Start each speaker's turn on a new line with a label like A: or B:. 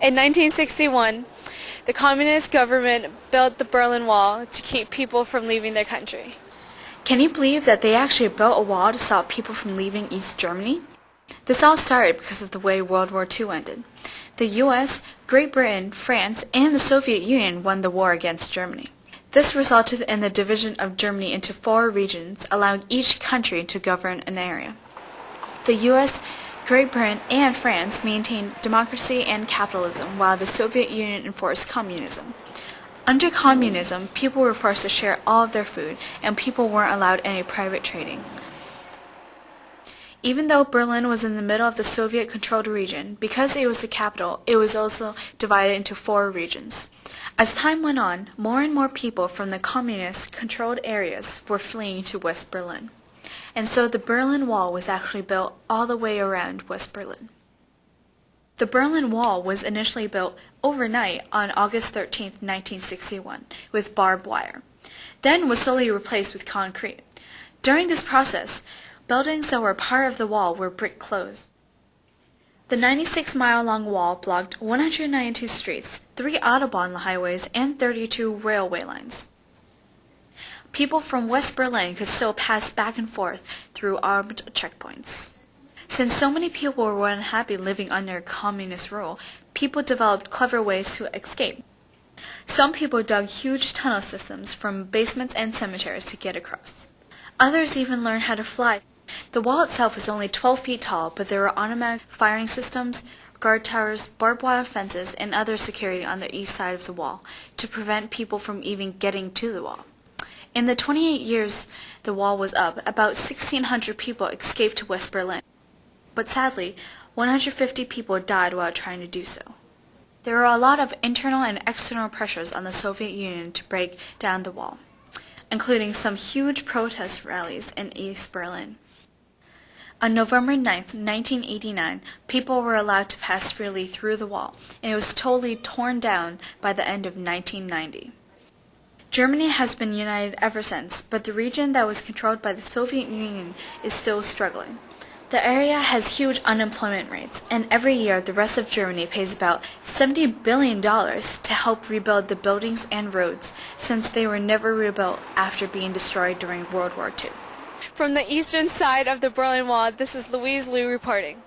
A: In 1961, the communist government built the Berlin Wall to keep people from leaving their country.
B: Can you believe that they actually built a wall to stop people from leaving East Germany? This all started because of the way World War II ended. The US, Great Britain, France, and the Soviet Union won the war against Germany. This resulted in the division of Germany into 4 regions, allowing each country to govern an area. The US, Great Britain, and France maintained democracy and capitalism, while the Soviet Union enforced communism. Under communism, people were forced to share all of their food, and people weren't allowed any private trading. Even though Berlin was in the middle of the Soviet-controlled region, because it was the capital, it was also divided into 4 regions. As time went on, more and more people from the communist-controlled areas were fleeing to West Berlin. And so the Berlin Wall was actually built all the way around West Berlin. The Berlin Wall was initially built overnight on August 13, 1961, with barbed wire. Then was slowly replaced with concrete. During this process, buildings that were part of the wall were brick closed. The 96-mile-long wall blocked 192 streets, 3 Autobahn highways, and 32 railway lines. People from West Berlin could still pass back and forth through armed checkpoints. Since so many people were unhappy living under communist rule, people developed clever ways to escape. Some people dug huge tunnel systems from basements and cemeteries to get across. Others even learned how to fly. The wall itself was only 12 feet tall, but there were automatic firing systems, guard towers, barbed wire fences, and other security on the east side of the wall to prevent people from even getting to the wall. In the 28 years the wall was up, about 1,600 people escaped to West Berlin. But sadly, 150 people died while trying to do so. There were a lot of internal and external pressures on the Soviet Union to break down the wall, including some huge protest rallies in East Berlin. On November 9, 1989, people were allowed to pass freely through the wall, and it was totally torn down by the end of 1990. Germany has been united ever since, but the region that was controlled by the Soviet Union is still struggling. The area has huge unemployment rates, and every year the rest of Germany pays about $70 billion to help rebuild the buildings and roads, since they were never rebuilt after being destroyed during World War II.
A: From the eastern side of the Berlin Wall, this is Louise Liu reporting.